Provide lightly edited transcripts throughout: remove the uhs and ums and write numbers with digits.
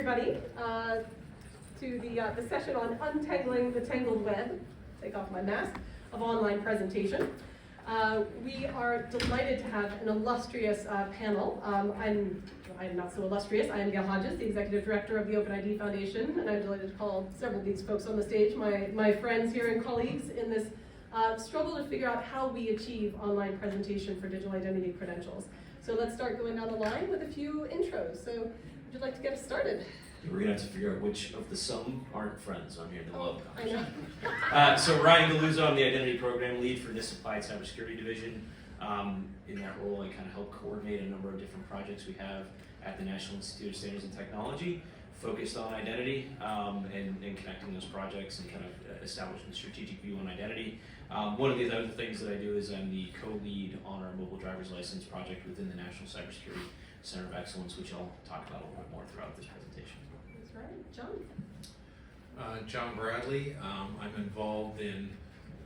Everybody, to the session on Untangling the Tangled Web, take off my mask, of online presentation. We are delighted to have an illustrious panel. I'm not so illustrious. I am Gail Hodges, the Executive Director of the OpenID Foundation, and I'm delighted to call several of these folks on the stage, my friends here and colleagues in this struggle to figure out how we achieve online presentation for digital identity credentials. So let's start going down the line with a few intros. So would you like to get us started? We're gonna have to figure out which of the some aren't friends on here in the love I know. So Ryan Galuzzo, I'm the Identity Program Lead for this Applied Cybersecurity Division. In that role, I kind of help coordinate a number of different projects we have at the National Institute of Standards and Technology, focused on identity and connecting those projects and kind of establishing a strategic view on identity. One of the other things that I do is I'm the co-lead on our mobile driver's license project within the National Cybersecurity Center of Excellence, which I'll talk about a little bit more throughout this presentation. That's right. John? John Bradley. I'm involved in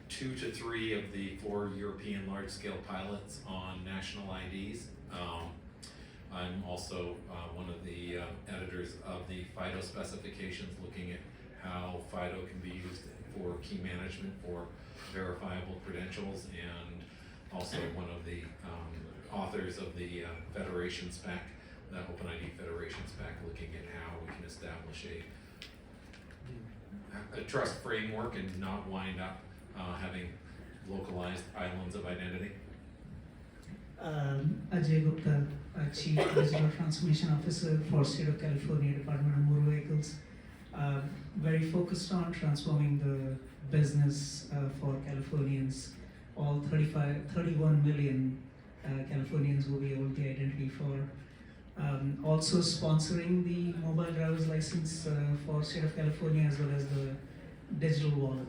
2 to 3 of the 4 European large-scale pilots on national IDs. I'm also one of the editors of the FIDO specifications, looking at how FIDO can be used for key management for verifiable credentials, and also one of the authors of the Federation spec, the OpenID Federation spec, looking at how we can establish a trust framework and not wind up having localized islands of identity. Ajay Gupta, Chief Digital Transformation Officer for State of California Department of Motor Vehicles. Very focused on transforming the business for Californians. All 31 million Californians will be able to identity for. Also sponsoring the mobile driver's license for State of California, as well as the digital wallet.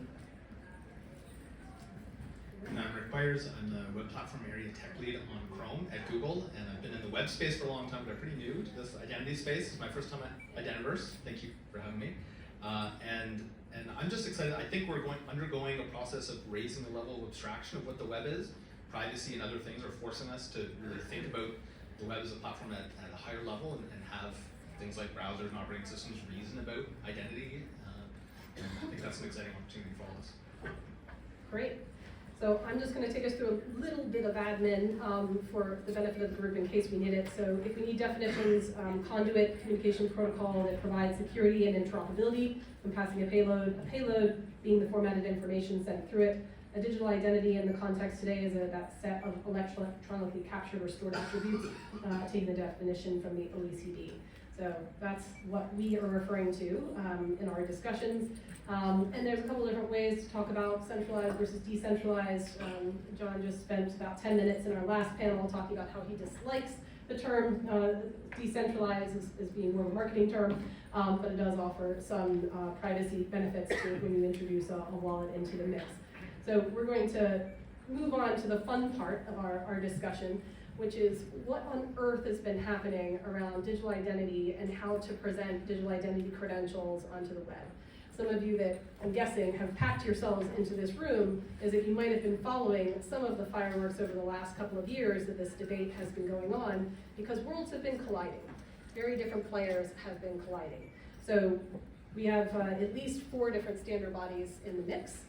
And I'm Rick Byers. I'm the web platform area tech lead on Chrome at Google, and I've been in the web space for a long time, but I'm pretty new to this identity space. It's my first time at Identiverse. Thank you for having me. And I'm just excited. I think we're undergoing a process of raising the level of abstraction of what the web is. Privacy and other things are forcing us to really think about the web as a platform at a higher level and have things like browsers and operating systems reason about identity. And I think that's an exciting opportunity for all of us. Great. So I'm just going to take us through a little bit of admin for the benefit of the group in case we need it. So if we need definitions, conduit communication protocol that provides security and interoperability when passing a payload being the formatted information sent through it. A digital identity in the context today is that set of electronically captured or stored attributes, taking the definition from the OECD. So that's what we are referring to in our discussions. And there's a couple different ways to talk about centralized versus decentralized. John just spent about 10 minutes in our last panel talking about how he dislikes the term decentralized as being more of a marketing term, but it does offer some privacy benefits to when you introduce a wallet into the mix. So we're going to move on to the fun part of our discussion, which is what on earth has been happening around digital identity and how to present digital identity credentials onto the web. Some of you that I'm guessing have packed yourselves into this room is that you might have been following some of the fireworks over the last couple of years that this debate has been going on, because worlds have been colliding. Very different players have been colliding. So we have at least 4 different standard bodies in the mix.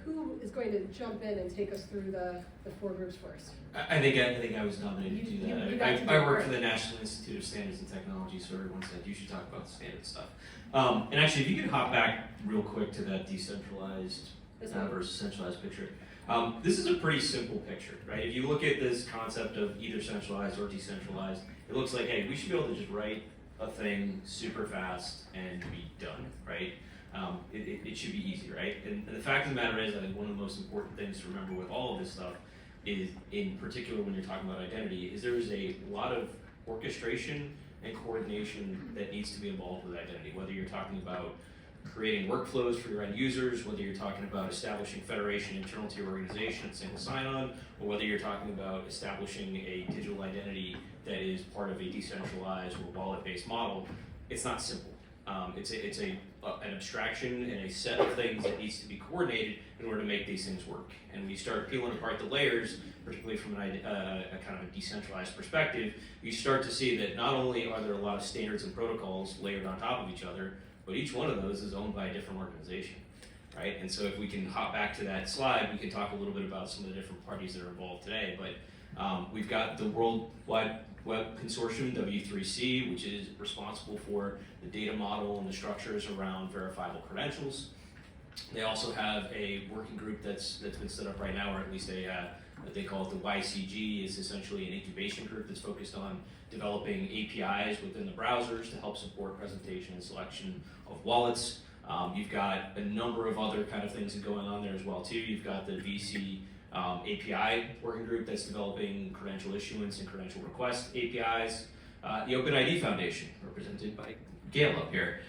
Who is going to jump in and take us through the 4 groups first? I think I was nominated to do that. I work for the National Institute of Standards and Technology, so everyone said you should talk about the standard stuff. And actually, if you could hop back real quick to that decentralized versus centralized picture. This is a pretty simple picture, right? If you look at this concept of either centralized or decentralized, it looks like, hey, we should be able to just write a thing super fast and be done, right? It should be easy, right? And the fact of the matter is, I think one of the most important things to remember with all of this stuff is, in particular when you're talking about identity, is there is a lot of orchestration and coordination that needs to be involved with identity, whether you're talking about creating workflows for your end users, whether you're talking about establishing federation internal to your organization and single sign-on, or whether you're talking about establishing a digital identity that is part of a decentralized or wallet-based model. It's not simple. It's an abstraction and a set of things that needs to be coordinated in order to make these things work. And we start peeling apart the layers, particularly from a kind of a decentralized perspective. You start to see that not only are there a lot of standards and protocols layered on top of each other, but each one of those is owned by a different organization, right? And so if we can hop back to that slide, we can talk a little bit about some of the different parties that are involved today. But we've got the World Wide Web Consortium, W3C, which is responsible for the data model and the structures around verifiable credentials. They also have a working group that's been set up right now, or at least what they call it the YCG, is essentially an incubation group that's focused on developing APIs within the browsers to help support presentation and selection of wallets. You've got a number of other kind of things going on there as well too. You've got the VC API working group that's developing credential issuance and credential request APIs. The OpenID Foundation, represented by Gail up here,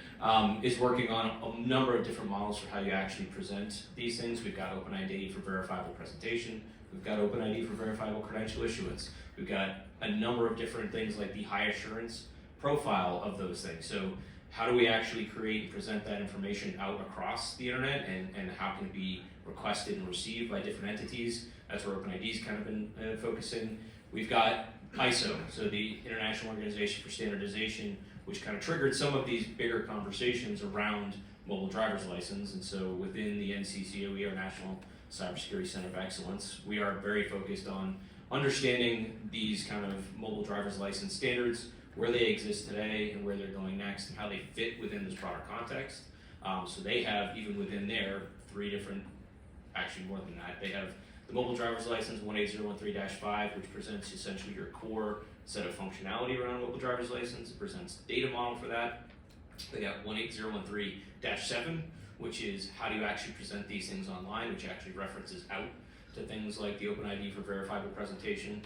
is working on a number of different models for how you actually present these things. We've got OpenID for verifiable presentation. We've got OpenID for verifiable credential issuance. We've got a number of different things like the high assurance profile of those things. So how do we actually create and present that information out across the internet, and how can it be requested and received by different entities? That's where OpenID's kind of been focusing. We've got ISO, so the International Organization for Standardization, which kind of triggered some of these bigger conversations around mobile driver's license. And so within the NCCOE, our National Cybersecurity Center of Excellence, we are very focused on understanding these kind of mobile driver's license standards, where they exist today and where they're going next, and how they fit within this broader context. So they have, even within there, 3 different, actually more than that, they have the mobile driver's license 18013-5, which presents essentially your core set of functionality around mobile driver's license. It presents the data model for that. They got 18013-7, which is how do you actually present these things online, which actually references out to things like the OpenID for verifiable presentation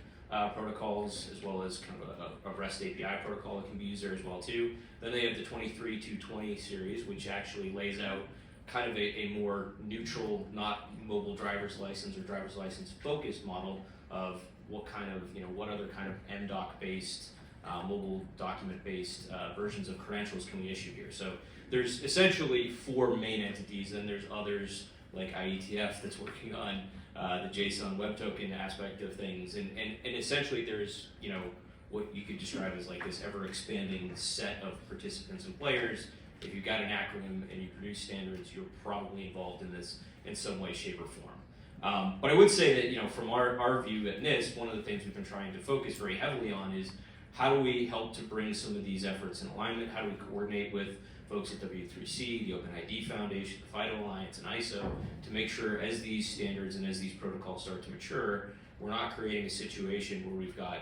protocols, as well as kind of a REST API protocol that can be used there as well too. Then they have the 23220 series, which actually lays out kind of a more neutral, not mobile driver's license or driver's license focused model of what kind of, what other kind of MDoc based, mobile document based versions of credentials can we issue here. So there's essentially 4 main entities, and there's others like IETF that's working on the JSON web token aspect of things, and essentially there's what you could describe as like this ever expanding set of participants and players. If you've got an acronym and you produce standards, you're probably involved in this in some way, shape, or form. But I would say that from our view at NIST, one of the things we've been trying to focus very heavily on is how do we help to bring some of these efforts in alignment? How do we coordinate with folks at W3C, the OpenID Foundation, the FIDO Alliance, and ISO to make sure as these standards and as these protocols start to mature, we're not creating a situation where we've got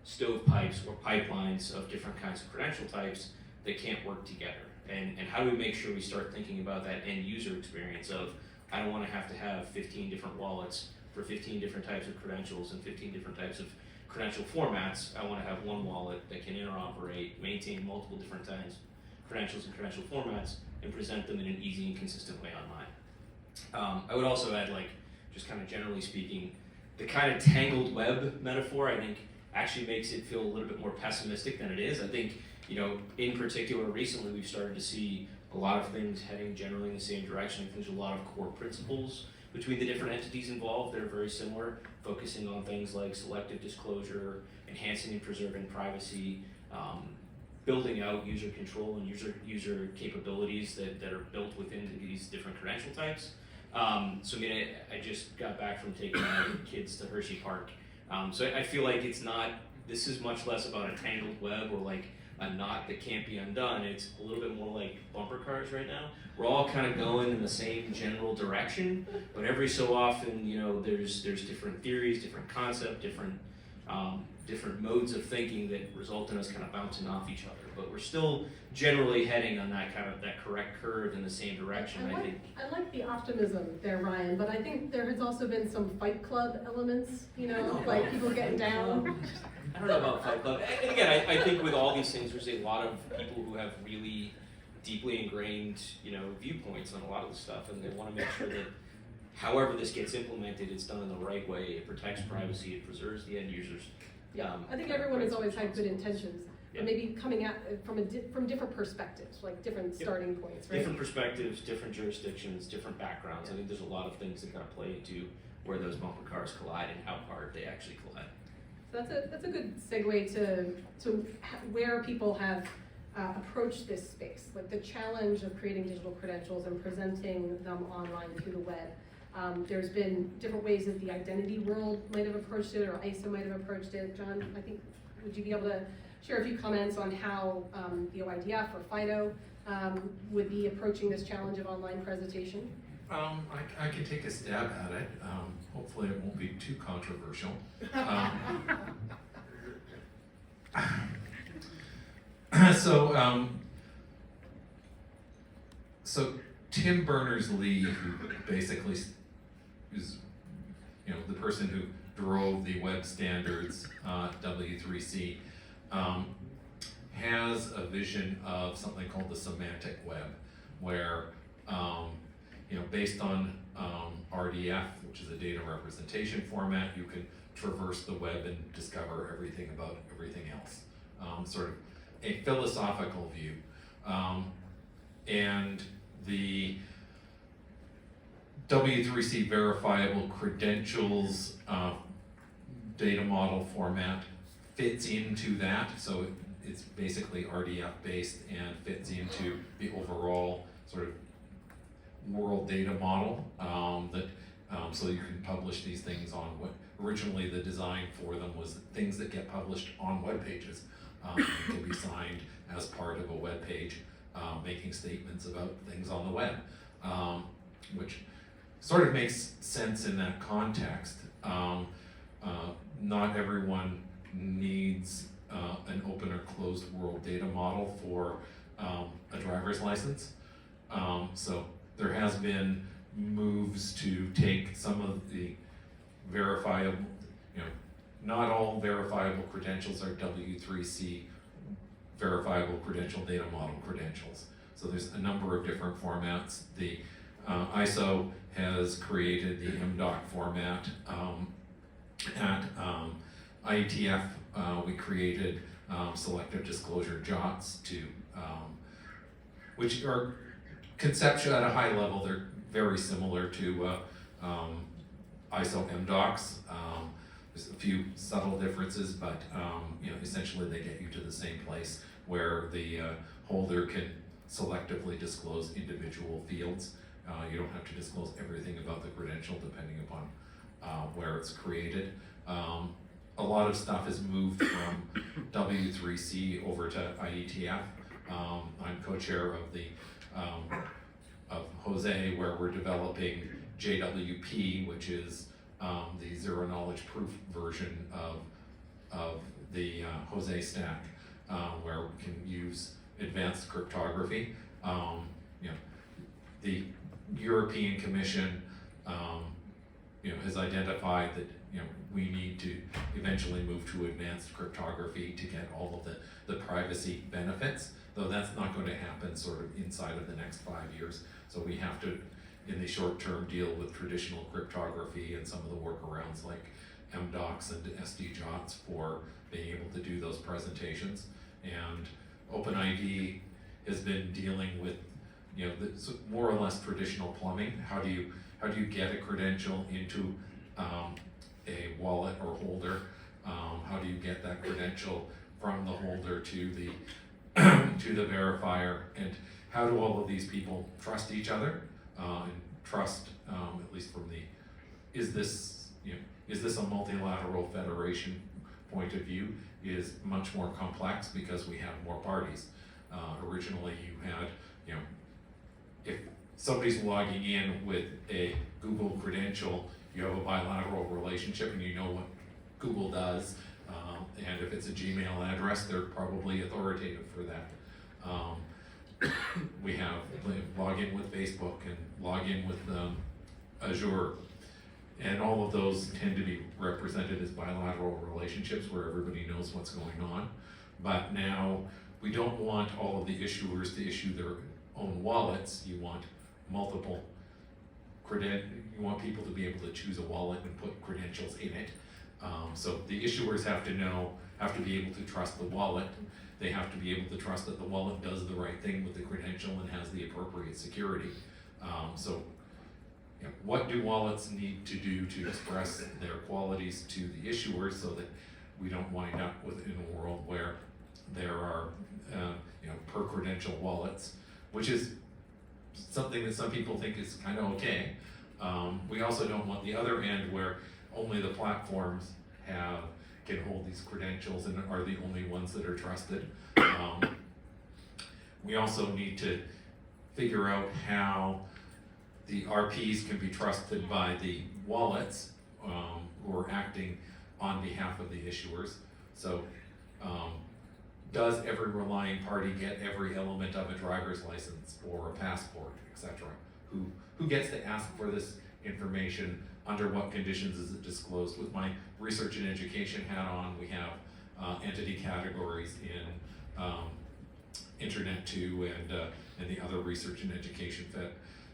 stovepipes or pipelines of different kinds of credential types that can't work together. And how do we make sure we start thinking about that end user experience of, I don't want to have 15 different wallets for 15 different types of credentials and 15 different types of credential formats. I want to have one wallet that can interoperate, maintain multiple different times credentials and credential formats, and present them in an easy and consistent way online. I would also add, just kind of generally speaking, the kind of tangled web metaphor, I think, actually makes it feel a little bit more pessimistic than it is. I think, in particular, recently we've started to see a lot of things heading generally in the same direction. I think there's a lot of core principles between the different entities involved that are very similar, focusing on things like selective disclosure, enhancing and preserving privacy, building out user control and user capabilities that are built within these different credential types. I just got back from taking my kids to Hershey Park. So I feel like this is much less about a tangled web or like a knot that can't be undone. It's a little bit more like bumper cars right now. We're all kind of going in the same general direction, but every so often, there's different theories, different concepts, different modes of thinking that result in us kind of bouncing off each other. But we're still generally heading on that correct curve in the same direction. I like the optimism there, Ryan, but I think there has also been some Fight Club elements, like people getting down. I don't know about Fight Club. And again, I think with all these things, there's a lot of people who have really deeply ingrained, viewpoints on a lot of the stuff, and they want to make sure that however this gets implemented, it's done in the right way. It protects privacy, it preserves the end users. Yeah, I think everyone has always had good intentions. or maybe coming at from different perspectives, like different starting points, right? Different perspectives, different jurisdictions, different backgrounds. I think there's a lot of things that kind of play into where those bumper cars collide and how hard they actually collide. So that's a good segue to where people have approached this space, like the challenge of creating digital credentials and presenting them online through the web. There's been different ways that the identity world might have approached it, or ISO might have approached it. John, I think, would you be able to share a few comments on how the OIDF or FIDO would be approaching this challenge of online presentation? I can take a stab at it. Hopefully it won't be too controversial. So Tim Berners-Lee, who basically is, the person who drove the web standards, W3C, has a vision of something called the semantic web, where based on RDF, which is a data representation format, you can traverse the web and discover everything about everything else. Sort of a philosophical view. And the W3C verifiable credentials data model format fits into that. So it's basically RDF based and fits into the overall sort of world data model so you can publish these things on what originally the design for them was things that get published on web pages can be signed as part of a web page making statements about things on the web, which sort of makes sense in that context. Not everyone needs an open or closed world data model for a driver's license. So there has been moves to take some of the verifiable, not all verifiable credentials are W3C verifiable credential data model credentials. So there's a number of different formats. The ISO has created the MDoc format. At IETF, we created selective disclosure JOTs which are conceptual at a high level. They're very similar to ISO MDocs. There's a few subtle differences, but essentially they get you to the same place where the holder can selectively disclose individual fields. You don't have to disclose everything about the credential depending upon where it's created. A lot of stuff has moved from W3C over to IETF. I'm co-chair of the of Jose, where we're developing JWP, which is the zero knowledge proof version of the Jose stack, where we can use advanced cryptography. The European Commission has identified that we need to eventually move to advanced cryptography to get all of the privacy benefits, though that's not going to happen sort of inside of the next 5 years. So we have to, in the short term, deal with traditional cryptography and some of the workarounds like MDocs and SDJOTs for being able to do those presentations. And OpenID has been dealing with the more or less traditional plumbing. How do you get a credential into a wallet or holder? How do you get that credential from the holder to the to the verifier? And how do all of these people trust each other and trust, at least from the is this a multilateral federation point of view, is much more complex because we have more parties. Originally, you had if somebody's logging in with a Google credential, you have a bilateral relationship and you know what Google does. And if it's a Gmail address, they're probably authoritative for that. We have login with Facebook and login with Azure. And all of those tend to be represented as bilateral relationships where everybody knows what's going on. But now we don't want all of the issuers to issue their own wallets. You want multiple you want people to be able to choose a wallet and put credentials in it. So the issuers have to be able to trust the wallet. they have to be able to trust that the wallet does the right thing with the credential and has the appropriate security. So, you know, what do wallets need to do to express their qualities to the issuers so that we don't wind up in a world where there are per credential wallets, which is something that some people think is kind of okay. We also don't want the other end where only the platforms can hold these credentials and are the only ones that are trusted. We also need to figure out how the RPs can be trusted by the wallets who are acting on behalf of the issuers. So does every relying party get every element of a driver's license or a passport, etc.? Who gets to ask for this information? Under what conditions is it disclosed? With my research and education hat on, we have entity categories in Internet 2 and the other research and education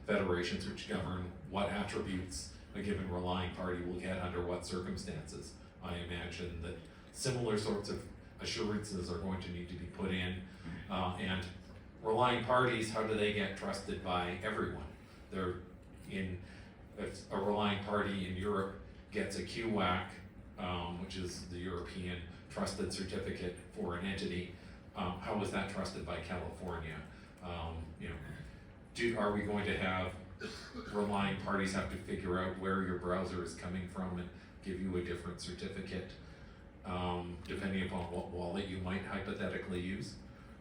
federations, which govern what attributes a given relying party will get under what circumstances. I imagine that similar sorts of assurances are going to need to be put in, and relying parties, how do they get trusted by everyone? If a relying party in Europe gets a QWAC, which is the European Trusted Certificate for an entity, how is that trusted by California? Are we going to have relying parties have to figure out where your browser is coming from and give you a different certificate, depending upon what wallet you might hypothetically use?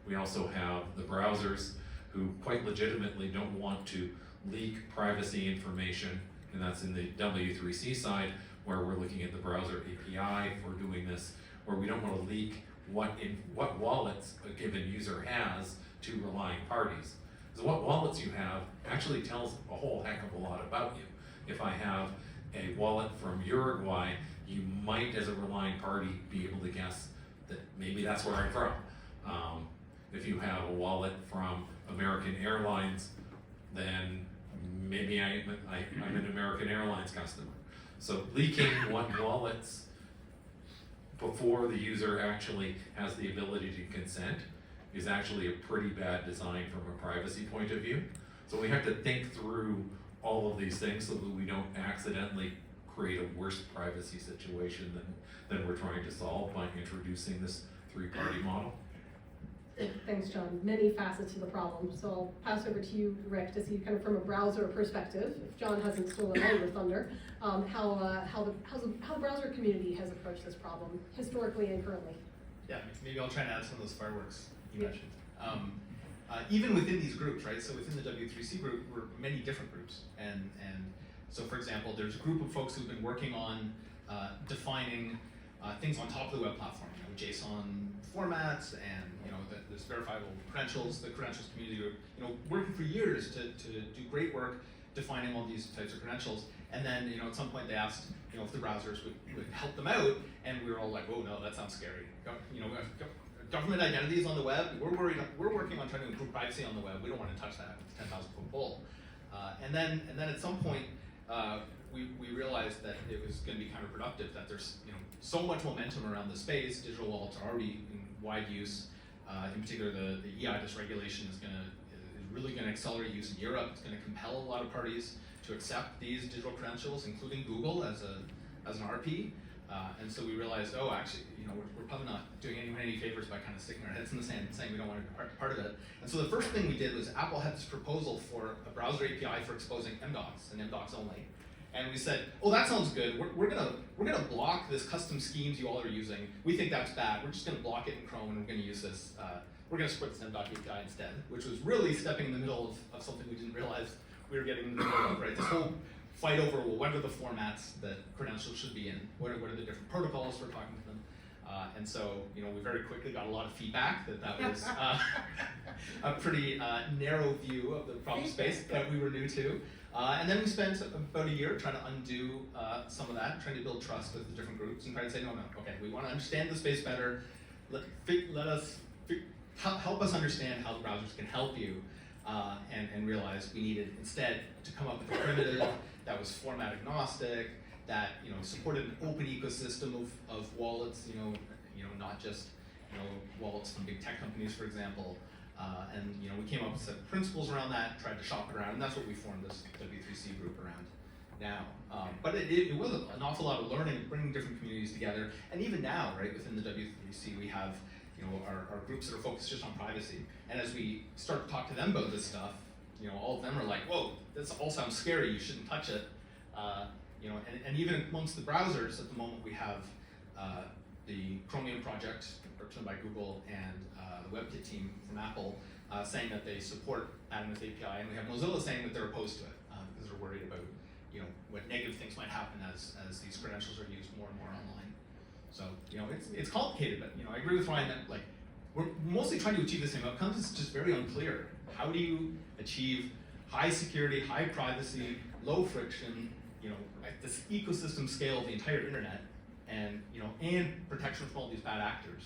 We also have the browsers who quite legitimately don't want to leak privacy information, and that's in the W3C side, where we're looking at the browser API for doing this, where we don't want to leak what wallets a given user has to relying parties. Because what wallets you have actually tells a whole heck of a lot about you. If I have a wallet from Uruguay, you might, as a relying party, be able to guess that maybe that's where I'm from. If you have a wallet from American Airlines, then maybe I'm an American Airlines customer. So leaking what wallets before the user actually has the ability to consent is actually a pretty bad design from a privacy point of view. So we have to think through all of these things so that we don't accidentally create a worse privacy situation than we're trying to solve by introducing this three-party model. Thanks, John. Many facets of the problem. So I'll pass over to you, Rick, to see kind of from a browser perspective, if John hasn't stolen all your thunder, how the browser community has approached this problem historically and currently. Yeah, maybe I'll try and add some of those fireworks you mentioned. Even within these groups, right? So within the W3C group, we're many different groups, and so for example, there's a group of folks who've been working on defining things on top of the web platform, JSON formats, and there's verifiable credentials. The credentials community are working for years to do great work defining all these types of credentials. And then at some point they asked if the browsers would help them out, and we were all like, oh no, that sounds scary. Government identities on the web. We're working on trying to improve privacy on the web. We don't want to touch that. It's 10,000-foot pole. And then at some point we realized that it was going to be counterproductive. That there's so much momentum around the space. Digital wallets are already in wide use. In particular, the EIDAS regulation is really going to accelerate use in Europe. It's going to compel a lot of parties to accept these digital credentials, including Google as an RP. And so we realized, oh, actually, we're probably not doing anyone any favors by kind of sticking our heads in the sand and saying we don't want to be part of it. And so the first thing we did was Apple had this proposal for a browser API for exposing MDOCs and MDOCs only. And we said, oh, that sounds good. We're gonna block this custom schemes you all are using. We think that's bad. We're just gonna block it in Chrome, and we're gonna use this. We're gonna support this MDOC API instead, which was really stepping in the middle of something we didn't realize we were getting in the middle of. Right, this whole fight over what are the formats that credentials should be in? What are the different protocols for talking to them? And so we very quickly got a lot of feedback that was a pretty narrow view of the problem space that we were new to. And then we spent about a year trying to undo some of that, trying to build trust with the different groups and trying to say, no, okay, we want to understand the space better. Help us understand how the browsers can help you, and realize we needed instead to come up with a primitive that was format agnostic, that supported an open ecosystem of wallets, not just wallets from big tech companies, for example. And we came up with some principles around that, tried to shop it around, and that's what we formed this W3C group around now. But it was an awful lot of learning, bringing different communities together. And even now, right, within the W3C, we have our groups that are focused just on privacy. And as we start to talk to them about this stuff, all of them are like, whoa, this all sounds scary, you shouldn't touch it. And even amongst the browsers, at the moment we have the Chromium project, represented by Google, and the WebKit team from Apple saying that they support adding this API, and we have Mozilla saying that they're opposed to it because they're worried about what negative things might happen as these credentials are used more and more online. So it's complicated, but I agree with Ryan that we're mostly trying to achieve the same outcomes. It's just very unclear. How do you achieve high security, high privacy, low friction, at this ecosystem scale of the entire internet, and and protection from all these bad actors?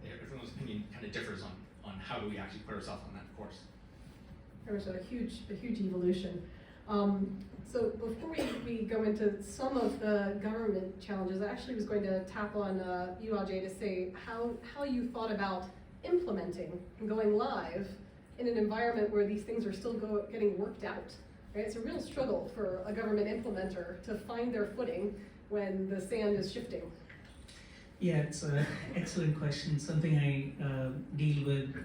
Everyone's opinion kind of differs on how do we actually put ourselves on that course. There was a huge evolution. So before we go into some of the government challenges, I actually was going to tap on you, Ajay, to say how you thought about implementing and going live in an environment where these things are still getting worked out. Right? It's a real struggle for a government implementer to find their footing when the sand is shifting. Yeah, it's an excellent question. Something I deal with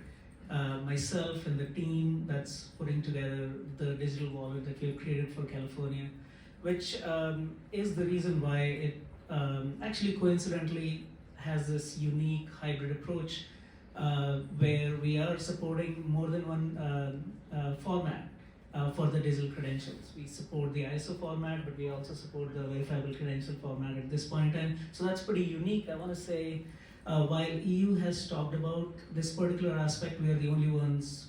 myself and the team that's putting together the digital wallet that we've created for California, which is the reason why it actually coincidentally has this unique hybrid approach where we are supporting more than one format for the digital credentials. We support the ISO format, but we also support the verifiable credential format at this point in time. So that's pretty unique. I want to say, while EU has talked about this particular aspect, we are the only ones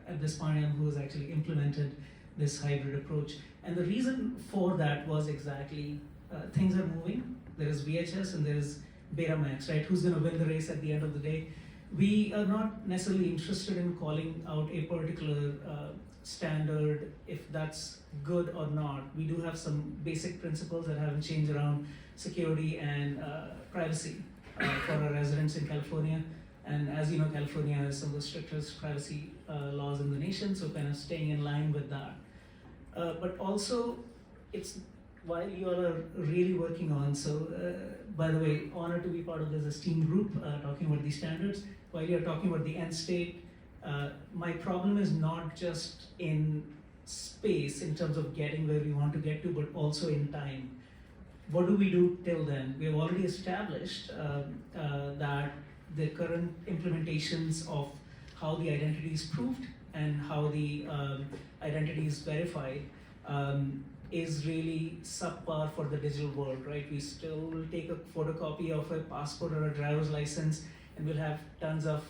at this point in time who has actually implemented this hybrid approach. And the reason for that was exactly things are moving. There is VHS and there is Betamax, right? Who's going to win the race at the end of the day? We are not necessarily interested in calling out a particular standard, if that's good or not. We do have some basic principles that haven't changed around security and privacy for our residents in California. And as you know, California has some of the strictest privacy laws in the nation, so kind of staying in line with that. But also, it's while you all are really working on, so by the way, honored to be part of this esteemed group talking about these standards. While you're talking about the end state, my problem is not just in space in terms of getting where we want to get to, but also in time. What do we do till then? We have already established that the current implementations of how the identity is proved and how the identity is verified is really subpar for the digital world, right? We still will take a photocopy of a passport or a driver's license and we'll have tons of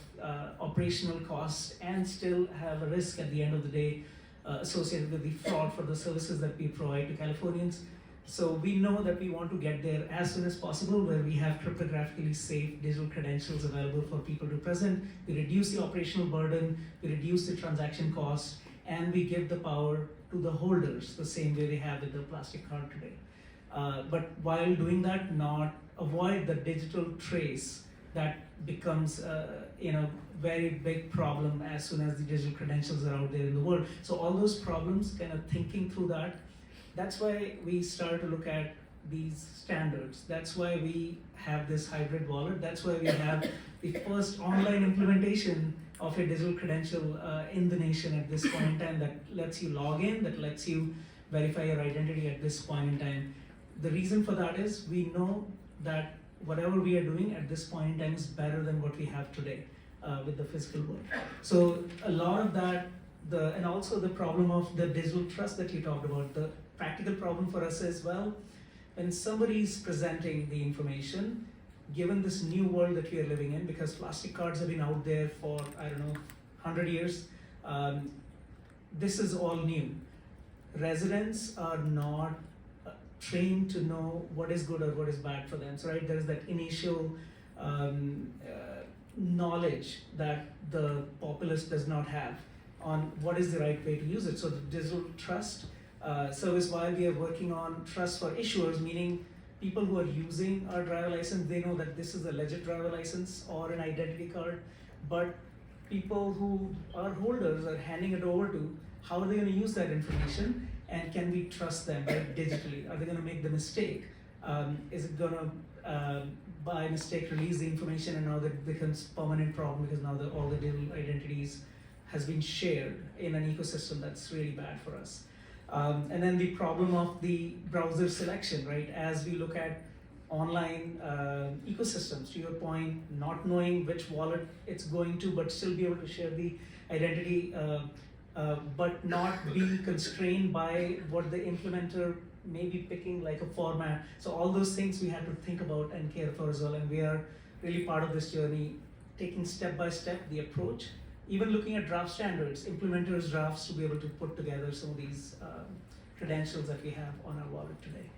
operational costs and still have a risk at the end of the day associated with the fraud for the services that we provide to Californians. So we know that we want to get there as soon as possible, where we have cryptographically safe digital credentials available for people to present. We reduce the operational burden, we reduce the transaction costs, and we give the power to the holders the same way they have with the plastic card today. But while doing that, not avoid the digital trace that becomes very big problem as soon as the digital credentials are out there in the world. So all those problems, kind of thinking through that, that's why we started to look at these standards. That's why we have this hybrid wallet. That's why we have the first online implementation of a digital credential in the nation at this point in time that lets you log in, that lets you verify your identity at this point in time. The reason for that is we know that whatever we are doing at this point in time is better than what we have today with the physical world. So a lot of that, and also the problem of the digital trust that you talked about, the practical problem for us as well, when somebody is presenting the information, given this new world that we are living in, because plastic cards have been out there for, 100 years, this is all new. Residents are not trained to know what is good or what is bad for them. So right, there's that initial knowledge that the populace does not have on what is the right way to use it. So the digital trust service, while we are working on trust for issuers, meaning people who are using our driver license, they know that this is a legit driver license or an identity card, but people who are holders are handing it over to, how are they going to use that information, and can we trust them, right, digitally? Are they going to make the mistake? Is it going to, by mistake, release the information and now that becomes permanent problem because now all the digital identities has been shared in an ecosystem that's really bad for us. And then the problem of the browser selection, right? As we look at online ecosystems, to your point, not knowing which wallet it's going to, but still be able to share the identity, but not be constrained by what the implementer may be picking, like a format. So all those things we have to think about and care for as well, and we are really part of this journey, taking step by step the approach, even looking at draft standards, implementers drafts, to be able to put together some of these credentials that we have on our wallet today.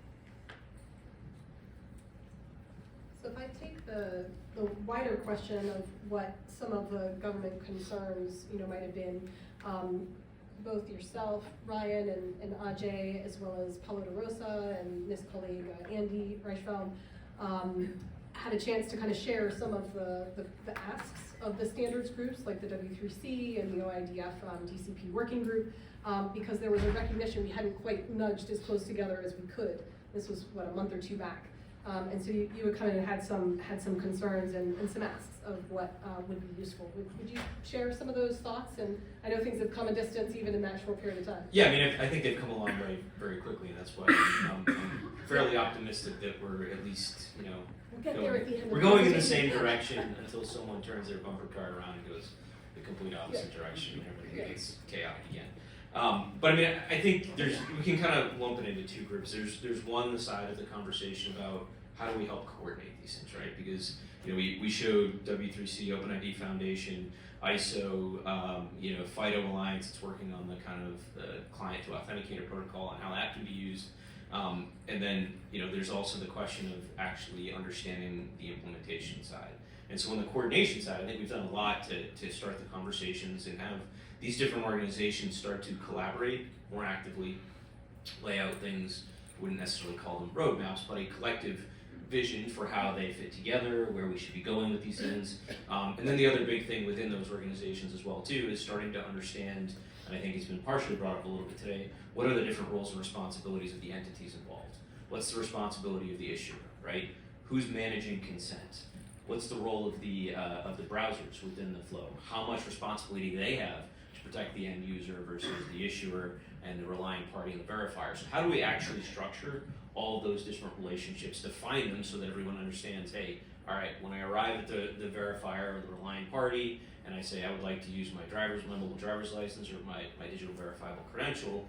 So if I take the wider question of what some of the government concerns, might have been, both yourself, Ryan, and Ajay, as well as Paulo de Rosa and this colleague, Andy Reichfeld, had a chance to kind of share some of the asks of the standards groups, like the W3C and the OIDF DCP working group, because there was a recognition we hadn't quite nudged as close together as we could. This was, a month or two back. And so you had kind of had some concerns and some asks of what would be useful. Would you share some of those thoughts? And I know things have come a distance even in that short period of time. Yeah, I mean, I think they've come a long way very quickly, and that's why I'm fairly optimistic that we're at least, We'll get there at the end. we're going in the same direction until someone turns their bumper car around and goes the complete opposite direction, and everything gets chaotic again. But I mean, I think we can kind of lump it into two groups. There's one side of the conversation about how do we help coordinate these things, right? Because we showed W3C, OpenID Foundation, ISO, FIDO Alliance. It's working on the kind of the client to authenticator protocol and how that can be used. And then there's also the question of actually understanding the implementation side. And so on the coordination side, I think we've done a lot to start the conversations and have these different organizations start to collaborate more actively, lay out things. I wouldn't necessarily call them roadmaps, but a collective vision for how they fit together, where we should be going with these things. And then the other big thing within those organizations as well too is starting to understand, and I think it's been partially brought up a little bit today, what are the different roles and responsibilities of the entities involved? What's the responsibility of the issuer, right? Who's managing consent? What's the role of the browsers within the flow? How much responsibility do they have to protect the end user versus the issuer and the relying party and the verifier? So how do we actually structure all of those different relationships, define them so that everyone understands, hey, all right, when I arrive at the verifier or the relying party and I say I would like to use my mobile driver's license or my digital verifiable credential,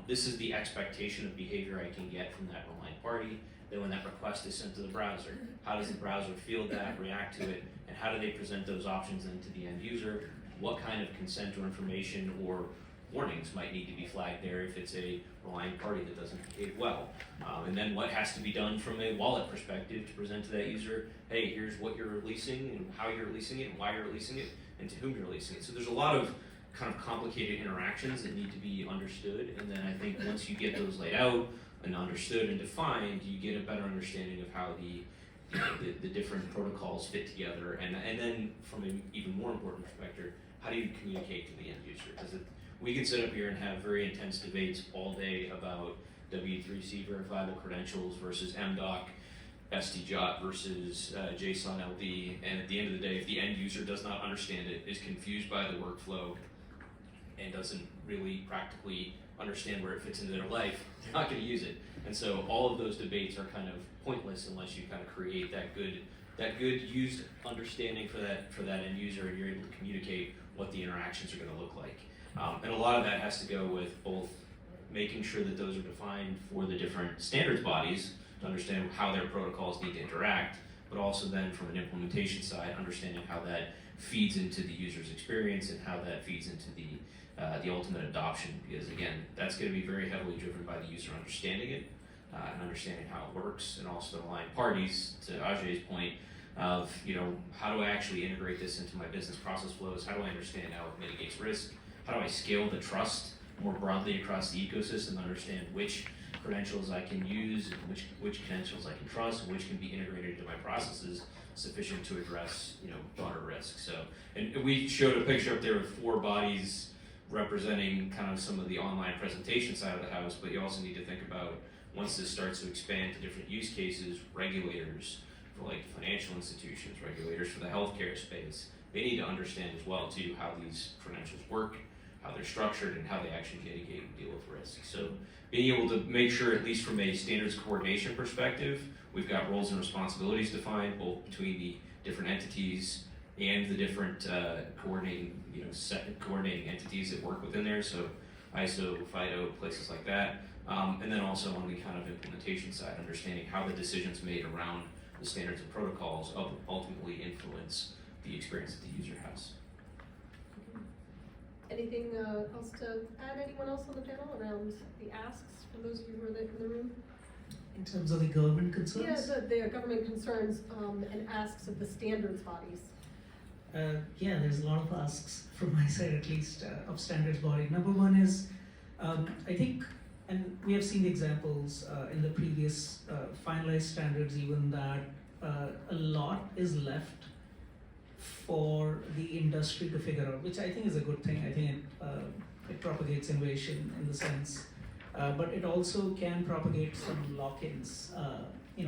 this is the expectation of behavior I can get from that relying party. Then when that request is sent to the browser, how does the browser field that, react to it, and how do they present those options then to the end user? What kind of consent or information or warnings might need to be flagged there if it's a relying party that doesn't behave well? And then what has to be done from a wallet perspective to present to that user, hey, here's what you're releasing and how you're releasing it and why you're releasing it and to whom you're releasing it. So there's a lot of kind of complicated interactions that need to be understood, and then I think once you get those laid out and understood and defined, you get a better understanding of how the different protocols fit together, and then from an even more important perspective, how do you communicate to the end user? Because we can sit up here and have very intense debates all day about W3C verifiable credentials versus MDoc, SDJOT versus JSON LD, and at the end of the day, if the end user does not understand it, is confused by the workflow, and doesn't really practically understand where it fits into their life, they're not going to use it. And so all of those debates are kind of pointless unless you kind of create that good used understanding for that end user, and you're able to communicate what the interactions are going to look like. And a lot of that has to go with both making sure that those are defined for the different standards bodies to understand how their protocols need to interact, but also then from an implementation side, understanding how that feeds into the user's experience and how that feeds into the ultimate adoption, because again, that's going to be very heavily driven by the user understanding it and understanding how it works, and also the relying parties, to Ajay's point, of how do I actually integrate this into my business process flows, how do I understand how it mitigates risk, how do I scale the trust more broadly across the ecosystem, understand which credentials I can use, and which credentials I can trust, and which can be integrated into my processes sufficient to address, broader risks. So, and we showed a picture up there with 4 bodies representing kind of some of the online presentation side of the house, but you also need to think about, once this starts to expand to different use cases, regulators for like financial institutions, regulators for the healthcare space, they need to understand as well too how these credentials work, how they're structured, and how they actually mitigate and deal with risk. So being able to make sure, at least from a standards coordination perspective, we've got roles and responsibilities defined both between the different entities and the different coordinating entities that work within there. So ISO, FIDO, places like that. And then also on the kind of implementation side, understanding how the decisions made around the standards and protocols ultimately influence the experience that the user has. Anything else to add? Anyone else on the panel around the asks from those of you who are in the room? In terms of the government concerns? Yeah, the government concerns and asks of the standards bodies. Yeah, there's a lot of asks from my side at least of standards body. Number one is, I think, and we have seen the examples in the previous finalized standards even, that a lot is left for the industry to figure out, which I think is a good thing. I think it propagates innovation in the sense, but it also can propagate some lock-ins,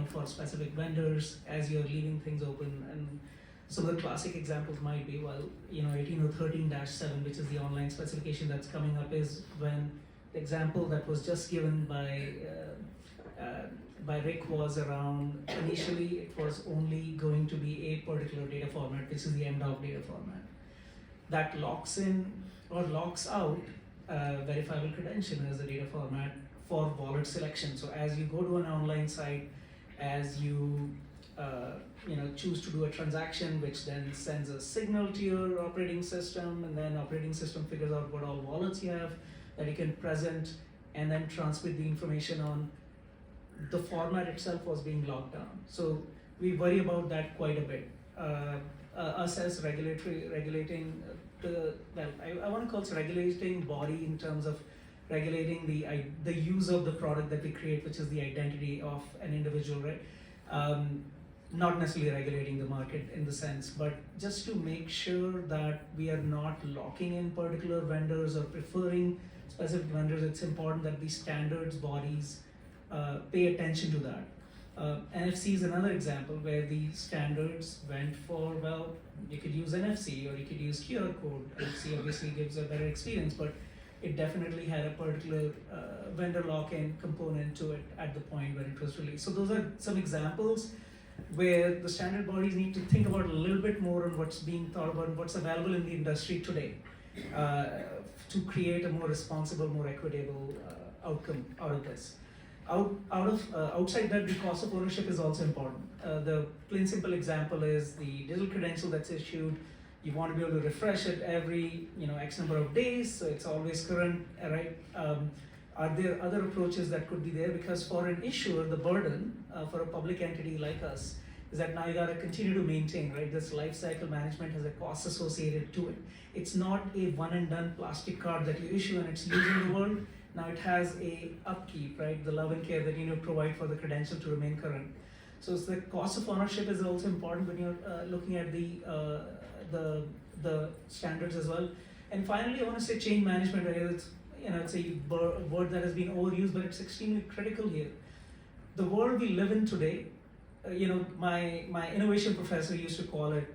for specific vendors as you're leaving things open. And some of the classic examples might be, 1813-7, which is the online specification that's coming up, is when the example that was just given by Rick was around, initially it was only going to be a particular data format, which is the MDOC data format. That locks in or locks out verifiable credential as a data format for wallet selection. So as you go to an online site, as you choose to do a transaction, which then sends a signal to your operating system, and then operating system figures out what all wallets you have that you can present, and then transmit the information on. The format itself was being locked down. So we worry about that quite a bit. Us as regulating I want to call it regulating body in terms of regulating the use of the product that we create, which is the identity of an individual, right? Not necessarily regulating the market in the sense, but just to make sure that we are not locking in particular vendors or preferring specific vendors. It's important that the standards bodies pay attention to that. NFC is another example where the standards went for, you could use NFC or you could use QR code. NFC obviously gives a better experience, but it definitely had a particular vendor lock-in component to it at the point where it was released. So those are some examples where the standard bodies need to think about a little bit more on what's being thought about and what's available in the industry today to create a more responsible, more equitable outcome out of this. Outside that, the cost of ownership is also important. The plain simple example is the digital credential that's issued. You want to be able to refresh it every X number of days, so it's always current, right? Are there other approaches that could be there? Because for an issuer, the burden for a public entity like us is that now you got to continue to maintain, right? This life cycle management has a cost associated to it. It's not a one and done plastic card that you issue and it's used in the world. Now it has a upkeep, right? The love and care that you need to provide for the credential to remain current. So it's the cost of ownership is also important when you're looking at the standards as well. And finally, I want to say change management. Right? It's a word that has been overused, but it's extremely critical here. The world we live in today, my innovation professor used to call it,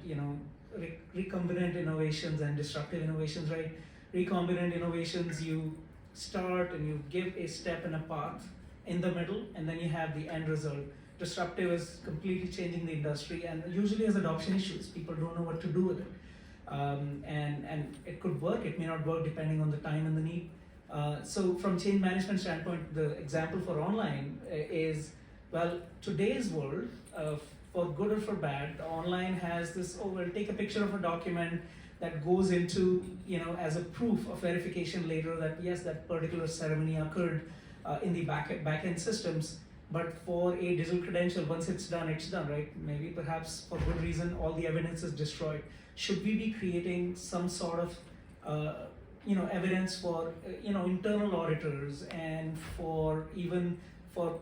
recombinant innovations and disruptive innovations, right? Recombinant innovations, you start and you give a step and a path in the middle, and then you have the end result. Disruptive is completely changing the industry, and usually has adoption issues. People don't know what to do with it. And it could work, it may not work depending on the time and the need. So from change management standpoint, the example for online is, today's world, for good or for bad, online has this, we'll take a picture of a document that goes into, as a proof of verification later that yes, that particular ceremony occurred in the back-end systems. But for a digital credential, once it's done, right? Maybe perhaps for good reason, all the evidence is destroyed. Should we be creating some sort of evidence for internal auditors and for even for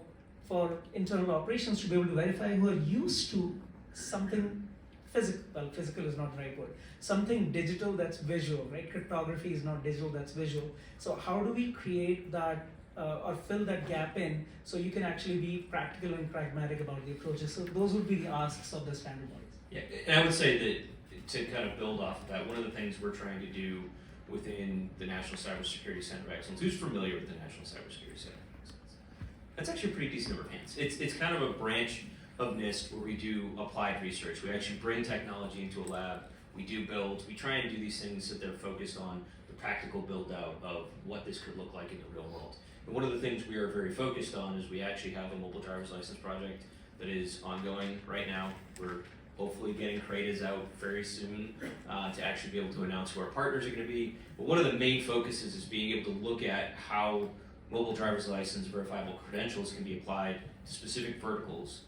internal operations to be able to verify who are used to something physical. Well, physical is not the right word. Something digital that's visual, right? Cryptography is not digital, that's visual. So how do we create that or fill that gap in so you can actually be practical and pragmatic about the approaches? So those would be the asks of the standard bodies. Yeah, and I would say that to kind of build off of that, one of the things we're trying to do within the National Cybersecurity Center of Excellence, who's familiar with the National Cybersecurity Center of Excellence? That's actually a pretty decent number of hands. It's kind of a branch of NIST where we do applied research. We actually bring technology into a lab. We try and do these things that they're focused on the practical build out of what this could look like in the real world. And one of the things we are very focused on is we actually have a mobile driver's license project that is ongoing right now. We're hopefully getting CRADAs out very soon to actually be able to announce who our partners are going to be. But one of the main focuses is being able to look at how mobile driver's license verifiable credentials can be applied to specific verticals,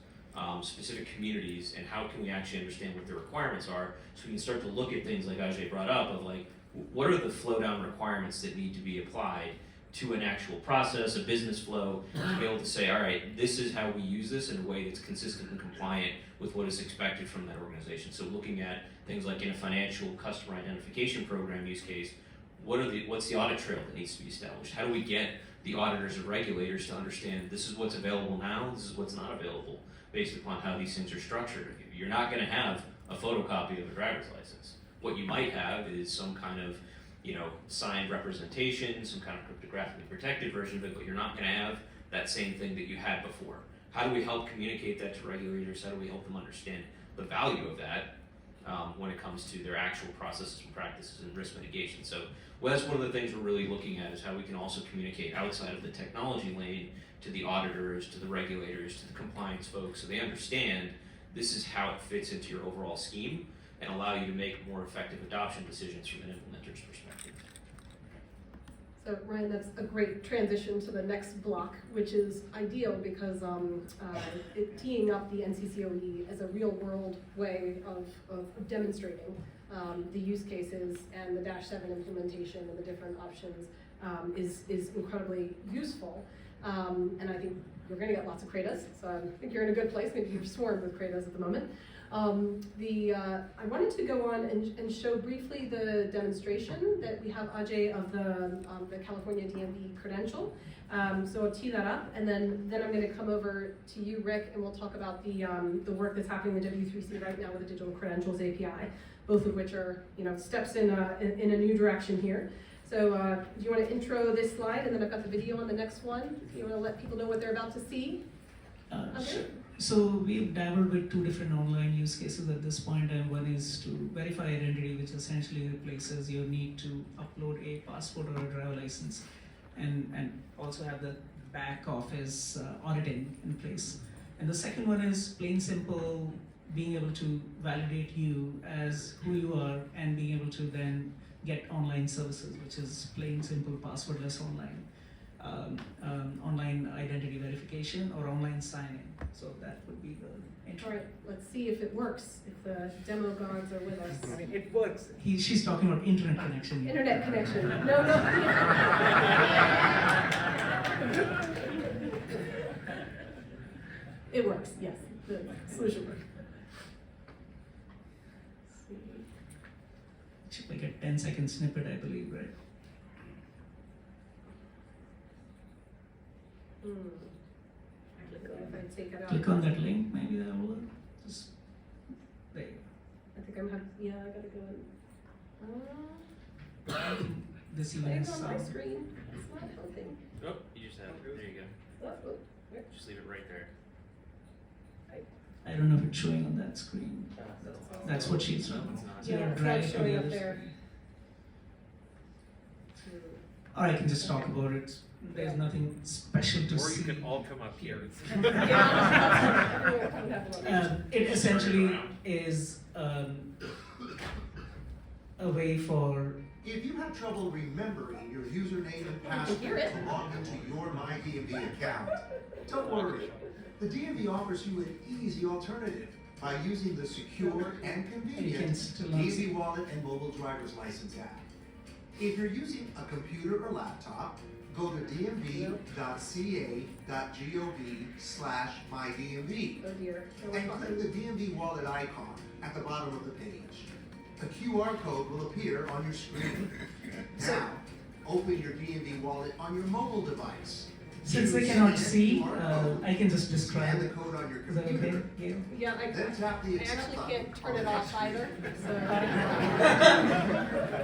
specific communities, and how can we actually understand what the requirements are so we can start to look at things like Ajay brought up of like, what are the flow down requirements that need to be applied to an actual process, a business flow, to be able to say, all right, this is how we use this in a way that's consistent and compliant with what is expected from that organization. So looking at things like in a financial customer identification program use case, what's the audit trail that needs to be established? How do we get the auditors and regulators to understand this is what's available now, this is what's not available, based upon how these things are structured? You're not going to have a photocopy of a driver's license. What you might have is some kind of signed representation, some kind of cryptographically protected version of it, but you're not going to have that same thing that you had before. How do we help communicate that to regulators? How do we help them understand the value of that when it comes to their actual processes and practices and risk mitigation? So that's one of the things we're really looking at is how we can also communicate outside of the technology lane to the auditors, to the regulators, to the compliance folks, so they understand this is how it fits into your overall scheme and allow you to make more effective adoption decisions from an implementer's perspective. So Ryan, that's a great transition to the next block, which is ideal because teeing up the NCCOE as a real world way of demonstrating the use cases and the -7 implementation and the different options is incredibly useful. And I think you're going to get lots of CRADAs, so I think you're in a good place. Maybe you're swarmed with CRADAs at the moment. I wanted to go on and show briefly the demonstration that we have Ajay of the California DMV credential. So I'll tee that up, and then I'm going to come over to you, Rick, and we'll talk about the work that's happening with W3C right now with the Digital Credentials API, both of which are steps in a new direction here. So do you want to intro this slide, and then I've got the video on the next one. If you want to let people know what they're about to see. Sure. So we've dabbled with two different online use cases at this point, and one is to verify identity, which essentially replaces your need to upload a passport or a driver license, and also have the back office auditing in place. And the second one is plain simple, being able to validate you as who you are and being able to then get online services, which is plain simple passwordless online identity verification or online signing. So that would be the intro. All right, let's see if it works, if the demo gods are with us. I mean, it works. She's talking about internet connection. Internet connection. No. It works, yes. The solution works. Should like a 10-second snippet, I believe, right? If I take it out. Click on that link, maybe that will work. Just there you I think I gotta go in. go. This even Playing has on my sound. screen. It's not helping. Oh, you just have it. There you go. Oh. Just leave it right there. I don't know if it's showing on that screen. That's what she's done. It's not. So Yeah, you're it's not dragging to showing the up other there. screen. Or I can just talk about it. There's nothing special to Or see. you can all come up here. It essentially is a way for. If you have trouble remembering your username and password hear it. to log into your MyDMV account, don't worry. The DMV offers you an easy alternative by using the secure and You can convenient still not see. DMV Wallet and Mobile Driver's License app. If you're using a computer or laptop, go to dmv.ca.gov/mydmv Oh dear. So we're and click talking- the DMV wallet icon at the bottom of the page. A QR code will appear on your screen. Now, open your DMV wallet on your mobile device. Since they Use cannot the see, QR code. I can just describe Scan the it. code on your Is that okay? computer. Yeah. Yeah, Then tap the I accept actually button can't turn on it the off next screen. either, so.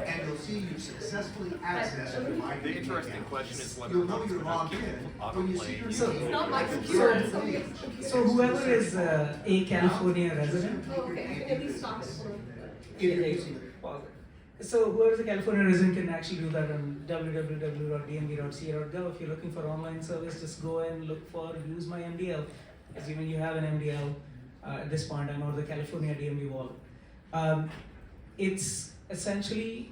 And you'll see you've successfully accessed your My The DMV interesting account. question is whether You'll or know not it's you're going logged to in keep when you see your So- name. It's not my at the computer, top of it's the somebody's page. computer. So whoever is a California resident, Oh, okay, I can at least stop it. Hold on. If you're using the so whoever is a California resident can actually do that on www.dmv.ca.gov. If you're looking for online service, just go and look for use my MDL, assuming you have an MDL at this point or the California DMV wallet. It's essentially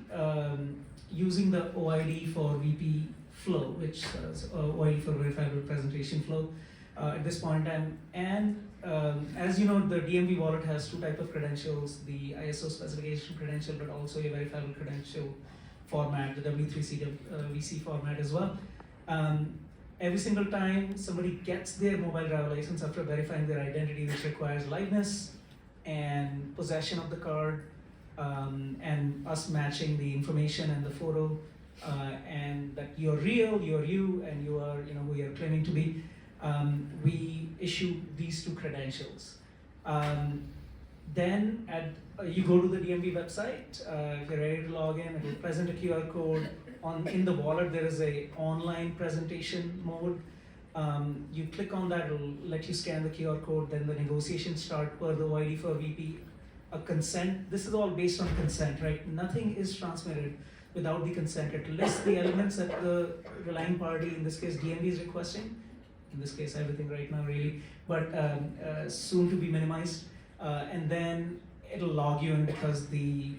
using the OID for VP flow, which is OID for verifiable presentation flow at this point in time. And as you know, the DMV wallet has two types of credentials, the ISO specification credential, but also a verifiable credential format, the W3C VC format as well. Every single time somebody gets their mobile driver license after verifying their identity, which requires liveness and possession of the card, and us matching the information and the photo, and that you're real, you're you, and you are who you're claiming to be. We issue these two credentials. Then you go to the DMV website, if you're ready to log in, it will present a QR code. In the wallet, there is a online presentation mode. You click on that, it'll let you scan the QR code, then the negotiations start per the OID for VP. A consent, this is all based on consent, right? Nothing is transmitted without the consent. It lists the elements that the relying party, in this case DMV, is requesting. In this case, everything right now really, but soon to be minimized. And then it'll log you in because the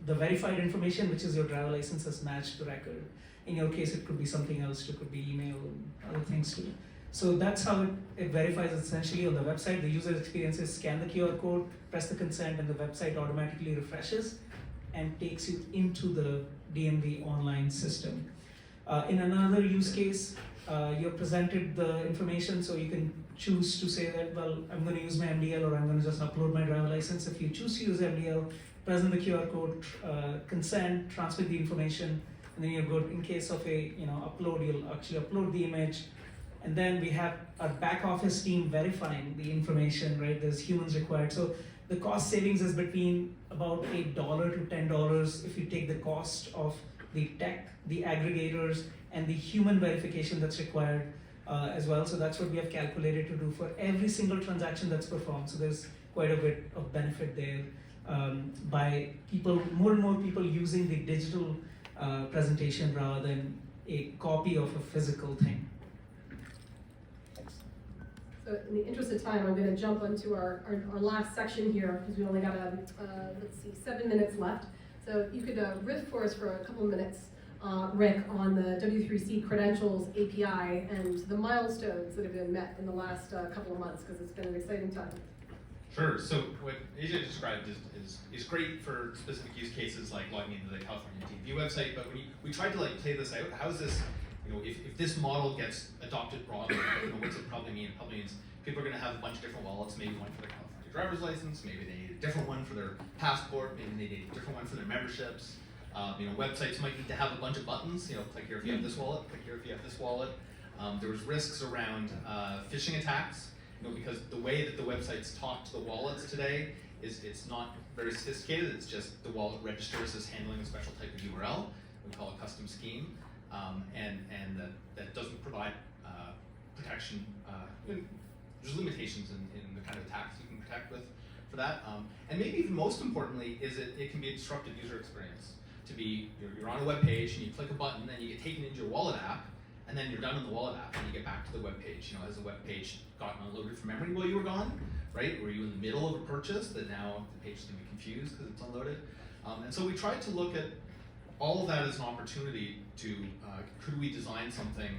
verified information, which is your driver license, has matched the record. In your case, it could be something else, it could be email and other things too. So that's how it verifies essentially on the website. The user experience is scan the QR code, press the consent, and the website automatically refreshes and takes you into the DMV online system. In another use case, you're presented the information, so you can choose to say that, well, I'm going to use my MDL or I'm going to just upload my driver license. If you choose to use MDL, present the QR code, consent, transmit the information, and then you're good. In case of a upload, you'll actually upload the image, and then we have our back office team verifying the information, right? There's humans required. So the cost savings is between about $8 to $10 if you take the cost of the tech, the aggregators, and the human verification that's required as well. So that's what we have calculated to do for every single transaction that's performed. So there's quite a bit of benefit there by more and more people using the digital presentation rather than a copy of a physical thing. So in the interest of time, I'm going to jump onto our last section here because we only got 7 minutes left. So you could riff for us for a couple of minutes, Rick, on the W3C credentials API and the milestones that have been met in the last couple of months, because it's been an exciting time. Sure. So what AJ described is great for specific use cases like logging into the California DMV website. But we tried to play this out. How is this? If this model gets adopted broadly, what's it probably mean? It probably means people are going to have a bunch of different wallets. Maybe one for their California driver's license. Maybe they need a different one for their passport. Maybe they need a different one for their memberships. Websites might need to have a bunch of buttons. Click here if you have this wallet. Click here if you have this wallet. There was risks around phishing attacks. Because the way that the websites talk to the wallets today is it's not very sophisticated. It's just the wallet registers as handling a special type of URL. We call it custom scheme, and that doesn't provide protection. There's limitations in the kind of attacks you can protect with for that. And maybe even most importantly is it can be a disruptive user experience. To be you're on a web page and you click a button and you get taken into your wallet app. And then you're done in the wallet app and you get back to the web page. Has the web page gotten unloaded from memory while you were gone, right? Were you in the middle of a purchase that now the page is going to be confused because it's unloaded? And so we tried to look at all of that as an opportunity to, could we design something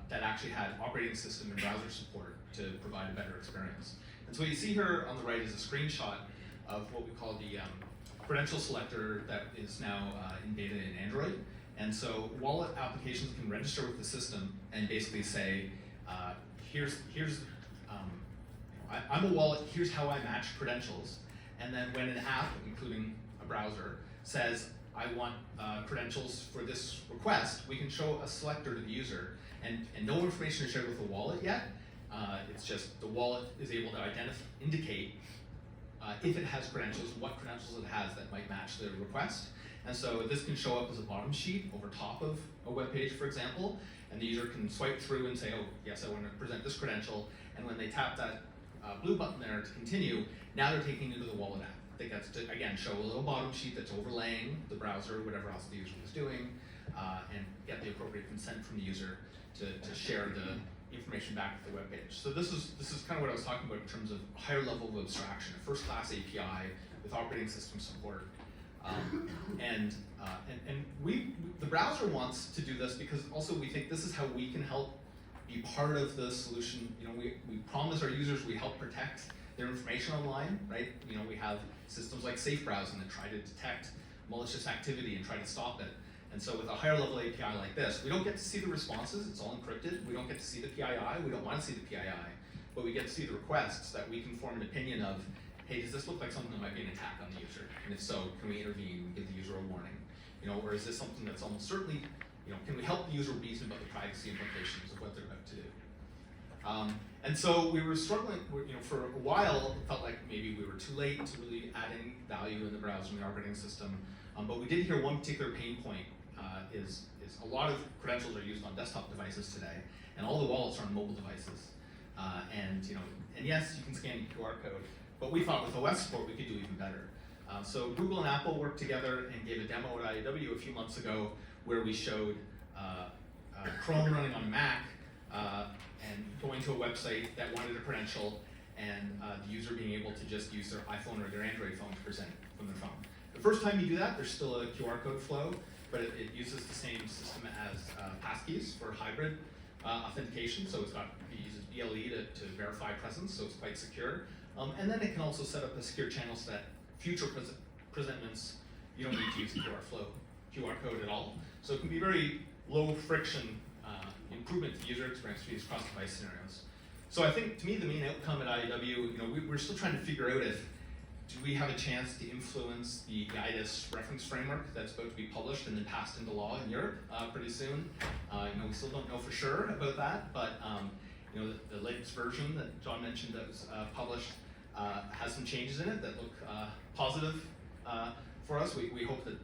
that actually had operating system and browser support to provide a better experience? And so what you see here on the right is a screenshot of what we call the credential selector that is now in beta in Android. And so wallet applications can register with the system and basically say, I'm a wallet, here's how I match credentials. And then when an app, including a browser, says, I want credentials for this request, we can show a selector to the user. And no information is shared with the wallet yet. It's just the wallet is able to indicate if it has credentials, what credentials it has that might match the request. And so this can show up as a bottom sheet over top of a web page, for example, and the user can swipe through and say, oh, yes, I want to present this credential. And when they tap that blue button there to continue, now they're taking you to the wallet app. I think that's to, again, show a little bottom sheet that's overlaying the browser, whatever else the user was doing, and get the appropriate consent from the user to share the information back to the web page. So this is kind of what I was talking about in terms of higher level of abstraction, a first-class API with operating system support. The browser wants to do this because also we think this is how we can help be part of the solution. You know, we promise our users we help protect their information online, right? You know, we have systems like safe browsing that try to detect malicious activity and try to stop it. And so with a higher level API like this, we don't get to see the responses, it's all encrypted. We don't get to see the PII, we don't want to see the PII, but we get to see the requests that we can form an opinion of, hey, does this look like something that might be an attack on the user? And if so, can we intervene and give the user a warning? You know, or is this something that's almost certainly, you know, can we help the user reason about the privacy implications of what they're about to do? And so we were struggling, you know, for a while, it felt like maybe we were too late to really add any value in the browser and the operating system. But we did hear one particular pain point is a lot of credentials are used on desktop devices today, and all the wallets are on mobile devices. And yes, you can scan the QR code, but we thought with OS support we could do even better. So Google and Apple worked together and gave a demo at IAW a few months ago where we showed Chrome running on a Mac and going to a website that wanted a credential, and the user being able to just use their iPhone or their Android phone to present from their phone. The first time you do that, there's still a QR code flow, but it uses the same system as passkeys for hybrid authentication. So it uses BLE to verify presence, so it's quite secure. And then it can also set up a secure channel so that future presentments, you don't need to use the QR code at all. So it can be very low friction improvement to user experience to use cross-device scenarios. So I think, to me, the main outcome at IAW, we're still trying to figure out do we have a chance to influence the IDIS reference framework that's about to be published and then passed into law in Europe pretty soon. We still don't know for sure about that, but the latest version that John mentioned that was published has some changes in it that look positive for us. We hope that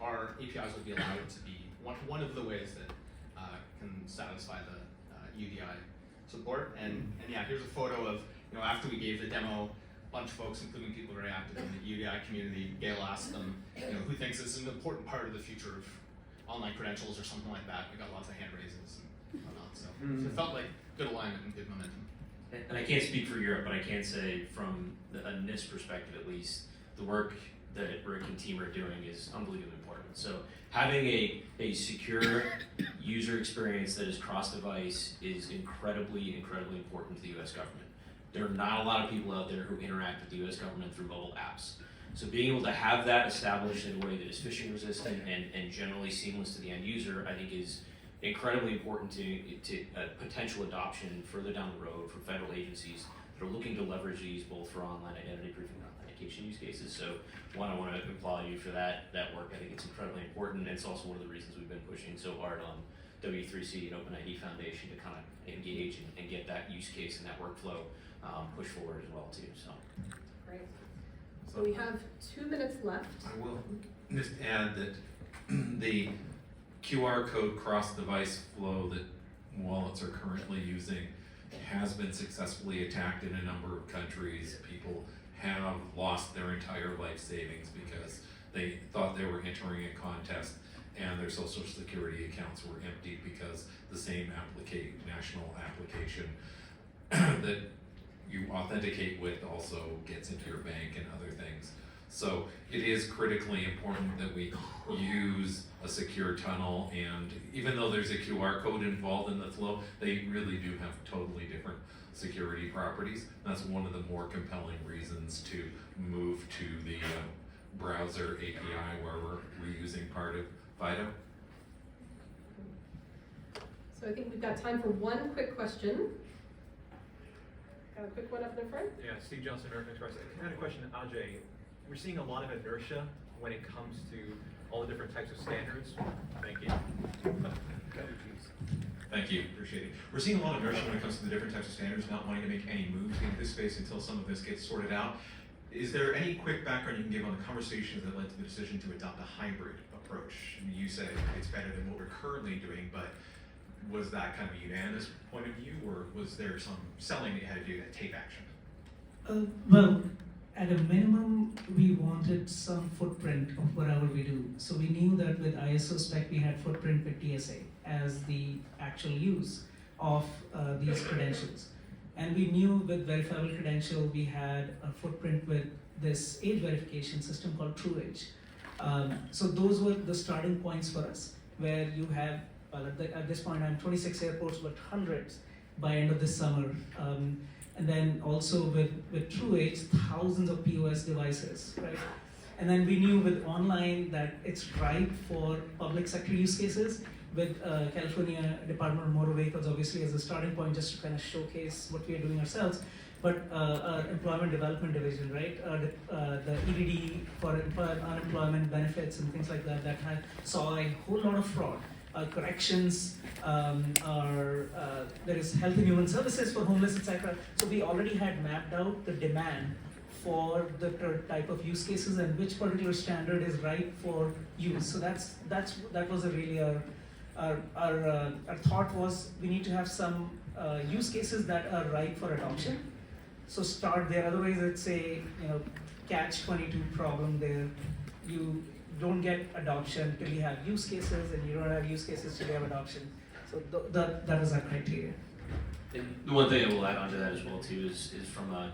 our APIs will be allowed to be one of the ways that can satisfy the UDI support. And yeah, here's a photo of after we gave the demo. A bunch of folks, including people very active in the UDI community, Gail asked them, who thinks this is an important part of the future of online credentials or something like that. We got lots of hand raises and whatnot. So it felt like good alignment and good momentum. And I can't speak for Europe, but I can say from a NIST perspective at least, the work that Rick and team are doing is unbelievably important. So having a secure user experience that is cross-device is incredibly, incredibly important to the US government. There are not a lot of people out there who interact with the US government through mobile apps. So being able to have that established in a way that is phishing resistant and generally seamless to the end user, I think is incredibly important to potential adoption further down the road for federal agencies that are looking to leverage these both for online identity proofing and authentication use cases. So I want to applaud you for that work. I think it's incredibly important, and it's also one of the reasons we've been pushing so hard on W3C and OpenID Foundation to kind of engage and get that use case and that workflow push forward as well too. So great. So we have 2 minutes left. I will just add that the QR code cross-device flow that wallets are currently using has been successfully attacked in a number of countries. People have lost their entire life savings because they thought they were entering a contest and their social security accounts were emptied because the same national application that you authenticate with also gets into your bank and other things. So it is critically important that we use a secure tunnel, and even though there's a QR code involved in the flow, they really do have totally different security properties. That's one of the more compelling reasons to move to the browser API where we're reusing part of Fido. So I think we've got time for one quick question. Got a quick one up in the front? Yeah, Steve Johnson, American Express. I had a question, Ajay. We're seeing a lot of inertia when it comes to all the different types of standards. Thank you. Thank you, appreciate it. We're seeing a lot of inertia when it comes to the different types of standards, not wanting to make any moves into this space until some of this gets sorted out. Is there any quick background you can give on the conversations that led to the decision to adopt a hybrid approach? I mean, you said it's better than what we're currently doing, but was that kind of a unanimous point of view, or was there some selling that you had to do to take action? Well, at a minimum, we wanted some footprint of whatever we do. So we knew that with ISO spec, we had footprint with TSA as the actual use of these credentials. And we knew with verifiable credential, we had a footprint with this age verification system called TrueAge. So those were the starting points for us, where you have, well, at this point, I'm 26 airports, but hundreds by end of this summer. And then also with TrueAge, thousands of POS devices, right? And then we knew with online that it's ripe for public sector use cases, with California Department of Motor Vehicles obviously as a starting point, just to kind of showcase what we are doing ourselves. But our employment development division, right? The EDD for unemployment benefits and things like that, saw a whole lot of fraud. Corrections, there is health and human services for homeless, etc. So we already had mapped out the demand for the type of use cases and which particular standard is right for use. So that was a really our thought was we need to have some use cases that are ripe for adoption. So start there. Otherwise, it's a catch-22 problem there. You don't get adoption till you have use cases, and you don't have use cases till you have adoption. So that is our criteria. And the one thing I will add on to that as well too is from a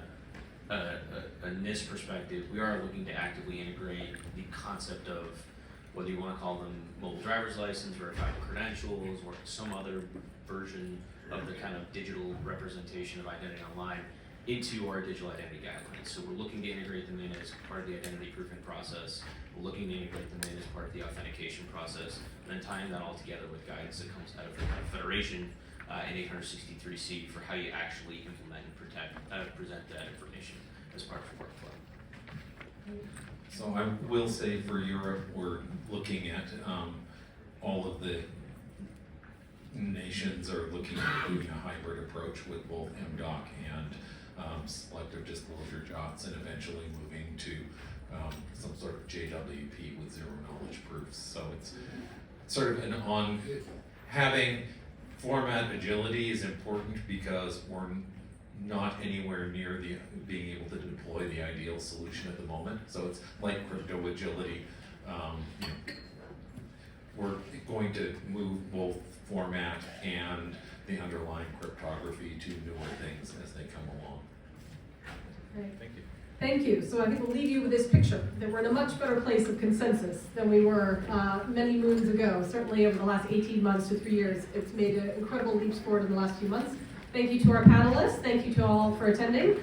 NIST perspective, we are looking to actively integrate the concept of whether you want to call them mobile driver's license, verifiable credentials, or some other version of the kind of digital representation of identity online into our digital identity guidelines. So we're looking to integrate them in as part of the identity proofing process. We're looking to integrate them in as part of the authentication process, and then tying that all together with guidance that comes out of the Federation in 863C for how you actually implement and present that information as part of the workflow. So I will say for Europe, we're looking at all of the nations are looking at doing a hybrid approach with both MDOC and selective disclosure JOTs, and eventually moving to some sort of JWP with zero knowledge proofs. So it's sort of having format agility is important because we're not anywhere near being able to deploy the ideal solution at the moment. So it's like crypto agility. We're going to move both format and the underlying cryptography to newer things as they come along. Great. Thank you. Thank you. So I think we'll leave you with this picture, that we're in a much better place of consensus than we were many moons ago. Certainly over the last 18 months to 3 years, it's made incredible leaps forward in the last few months. Thank you to our panelists. Thank you to all for attending.